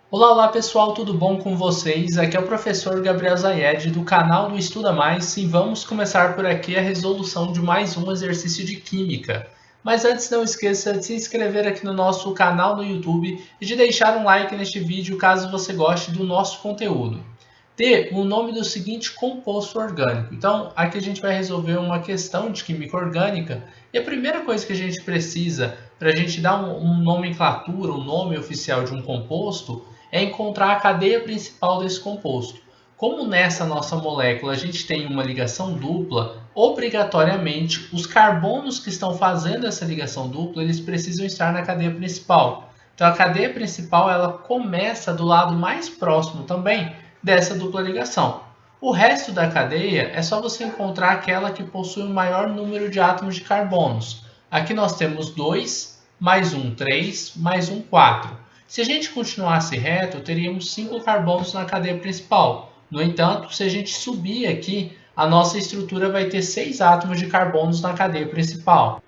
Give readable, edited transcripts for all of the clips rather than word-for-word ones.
Olá, olá pessoal, tudo bom com vocês? Aqui é o professor Gabriel Zayed do canal do Estuda Mais e vamos começar por aqui a resolução de mais um exercício de Química. Mas antes não esqueça de se inscrever aqui no nosso canal no YouTube e de deixar um like neste vídeo caso você goste do nosso conteúdo. Dê o nome do seguinte composto orgânico. Então, aqui a gente vai resolver uma questão de química orgânica e a primeira coisa que a gente precisa para a gente dar uma nomenclatura, um nome oficial de um composto, é encontrar a cadeia principal desse composto. Como nessa nossa molécula a gente tem uma ligação dupla, obrigatoriamente os carbonos que estão fazendo essa ligação dupla, eles precisam estar na cadeia principal. Então a cadeia principal ela começa do lado mais próximo também dessa dupla ligação. O resto da cadeia é só você encontrar aquela que possui o maior número de átomos de carbonos. Aqui nós temos 2, mais um 3, mais um 4. Se a gente continuasse reto, teríamos 5 carbonos na cadeia principal. No entanto, se a gente subir aqui, a nossa estrutura vai ter 6 átomos de carbonos na cadeia principal.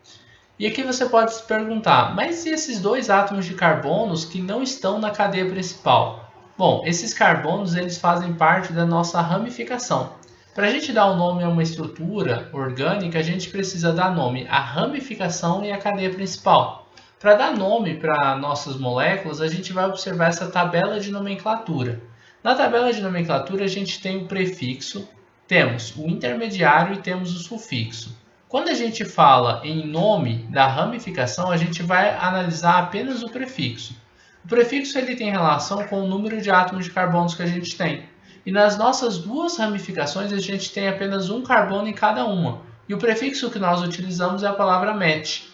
E aqui você pode se perguntar, mas e esses 2 átomos de carbonos que não estão na cadeia principal? Bom, esses carbonos eles fazem parte da nossa ramificação. Para a gente dar um nome a uma estrutura orgânica, a gente precisa dar nome à ramificação e à cadeia principal. Para dar nome para nossas moléculas, a gente vai observar essa tabela de nomenclatura. Na tabela de nomenclatura, a gente tem o prefixo, temos o intermediário e temos o sufixo. Quando a gente fala em nome da ramificação, a gente vai analisar apenas o prefixo. O prefixo ele tem relação com o número de átomos de carbonos que a gente tem. E nas nossas duas ramificações, a gente tem apenas um carbono em cada uma. E o prefixo que nós utilizamos é a palavra met.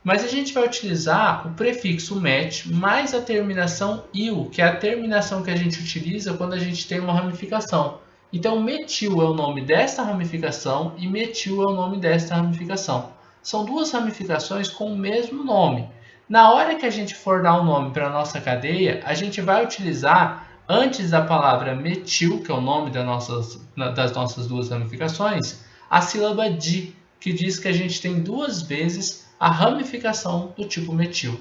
Mas a gente vai utilizar o prefixo met mais a terminação il, que é a terminação que a gente utiliza quando a gente tem uma ramificação. Então, metil é o nome desta ramificação e metil é o nome desta ramificação. São duas ramificações com o mesmo nome. Na hora que a gente for dar um nome para a nossa cadeia, a gente vai utilizar, antes da palavra metil, que é o nome das nossas duas ramificações, a sílaba di, que diz que a gente tem duas vezes a ramificação do tipo metil.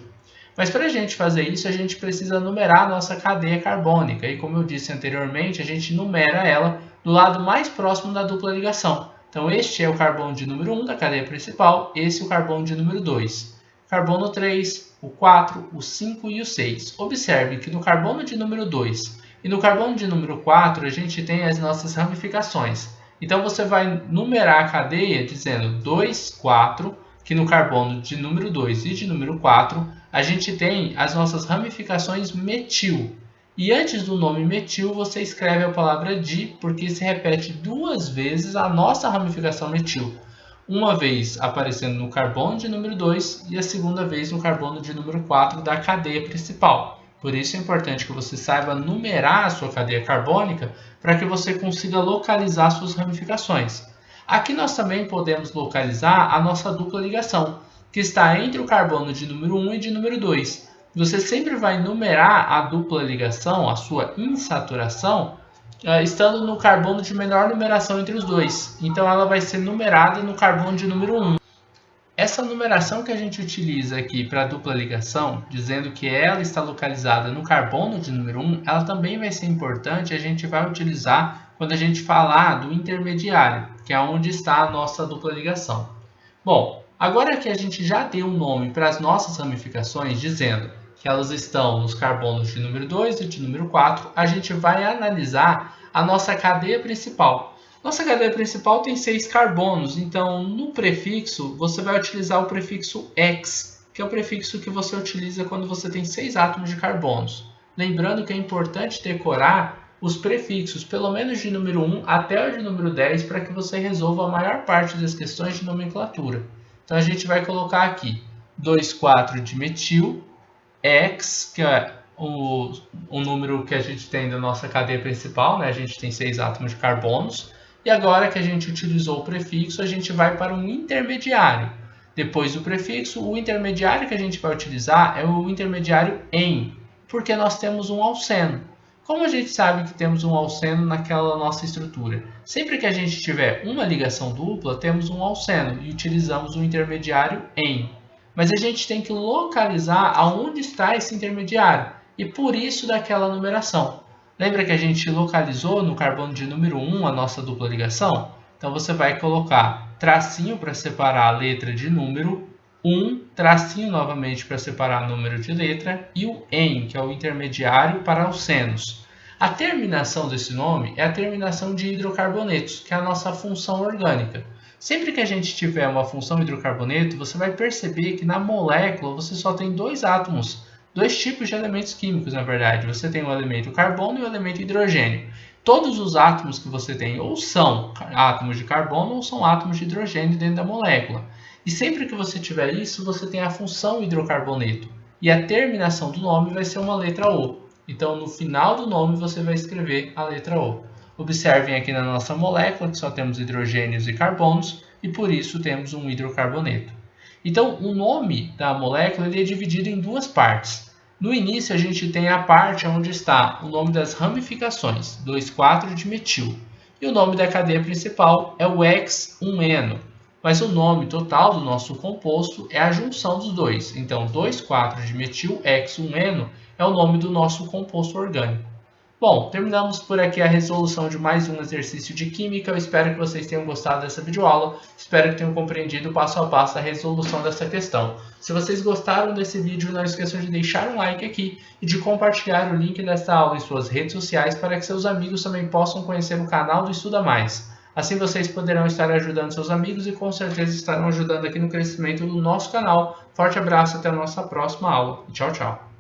Mas para a gente fazer isso, a gente precisa numerar a nossa cadeia carbônica. E como eu disse anteriormente, a gente numera ela do lado mais próximo da dupla ligação. Então este é o carbono de número 1 da cadeia principal, esse é o carbono de número 2. Carbono 3, o 4, o 5 e o 6. Observe que no carbono de número 2 e no carbono de número 4, a gente tem as nossas ramificações. Então você vai numerar a cadeia dizendo 2, 4, que no carbono de número 2 e de número 4, a gente tem as nossas ramificações metil. E antes do nome metil, você escreve a palavra di, porque se repete duas vezes a nossa ramificação metil. Uma vez aparecendo no carbono de número 2 e a segunda vez no carbono de número 4 da cadeia principal. Por isso é importante que você saiba numerar a sua cadeia carbônica para que você consiga localizar suas ramificações. Aqui nós também podemos localizar a nossa dupla ligação, que está entre o carbono de número 1 e de número 2. Você sempre vai numerar a dupla ligação, a sua insaturação, estando no carbono de menor numeração entre os dois. Então ela vai ser numerada no carbono de número 1. Essa numeração que a gente utiliza aqui para a dupla ligação, dizendo que ela está localizada no carbono de número 1, ela também vai ser importante, a gente vai utilizar quando a gente falar do intermediário, que é onde está a nossa dupla ligação. Bom, agora que a gente já deu um nome para as nossas ramificações, dizendo que elas estão nos carbonos de número 2 e de número 4, a gente vai analisar a nossa cadeia principal. Nossa cadeia principal tem 6 carbonos, então no prefixo você vai utilizar o prefixo X, que é o prefixo que você utiliza quando você tem 6 átomos de carbonos. Lembrando que é importante decorar os prefixos, pelo menos de número 1 até o de número 10, para que você resolva a maior parte das questões de nomenclatura. Então a gente vai colocar aqui 2,4 de metil, X, que é o número que a gente tem da nossa cadeia principal, né? A gente tem 6 átomos de carbonos. E agora que a gente utilizou o prefixo, a gente vai para um intermediário. Depois do prefixo, o intermediário que a gente vai utilizar é o intermediário em, porque nós temos um alceno. Como a gente sabe que temos um alceno naquela nossa estrutura? Sempre que a gente tiver uma ligação dupla, temos um alceno e utilizamos o intermediário em. Mas a gente tem que localizar aonde está esse intermediário. e por isso daquela numeração. Lembra que a gente localizou no carbono de número 1 a nossa dupla ligação? Então você vai colocar tracinho para separar a letra de número, tracinho novamente para separar número de letra e o "em", que é o intermediário para os senos. A terminação desse nome é a terminação de hidrocarbonetos, que é a nossa função orgânica. Sempre que a gente tiver uma função hidrocarboneto, você vai perceber que na molécula você só tem dois átomos, dois tipos de elementos químicos, na verdade. Você tem o elemento carbono e o elemento hidrogênio. Todos os átomos que você tem ou são átomos de carbono ou são átomos de hidrogênio dentro da molécula. E sempre que você tiver isso, você tem a função hidrocarboneto. E a terminação do nome vai ser uma letra O. Então, no final do nome, você vai escrever a letra O. Observem aqui na nossa molécula que só temos hidrogênios e carbonos, e por isso temos um hidrocarboneto. Então, o nome da molécula ele é dividido em duas partes. No início, a gente tem a parte onde está o nome das ramificações, 2,4-dimetil. E o nome da cadeia principal é o X1-eno. Mas o nome total do nosso composto é a junção dos dois. Então, 2,4-dimetil X1-eno é o nome do nosso composto orgânico. Bom, terminamos por aqui a resolução de mais um exercício de química. Eu espero que vocês tenham gostado dessa videoaula. Espero que tenham compreendido passo a passo a resolução dessa questão. Se vocês gostaram desse vídeo, não esqueçam de deixar um like aqui e de compartilhar o link desta aula em suas redes sociais para que seus amigos também possam conhecer o canal do Estuda Mais. Assim vocês poderão estar ajudando seus amigos e com certeza estarão ajudando aqui no crescimento do nosso canal. Forte abraço, até a nossa próxima aula. Tchau, tchau.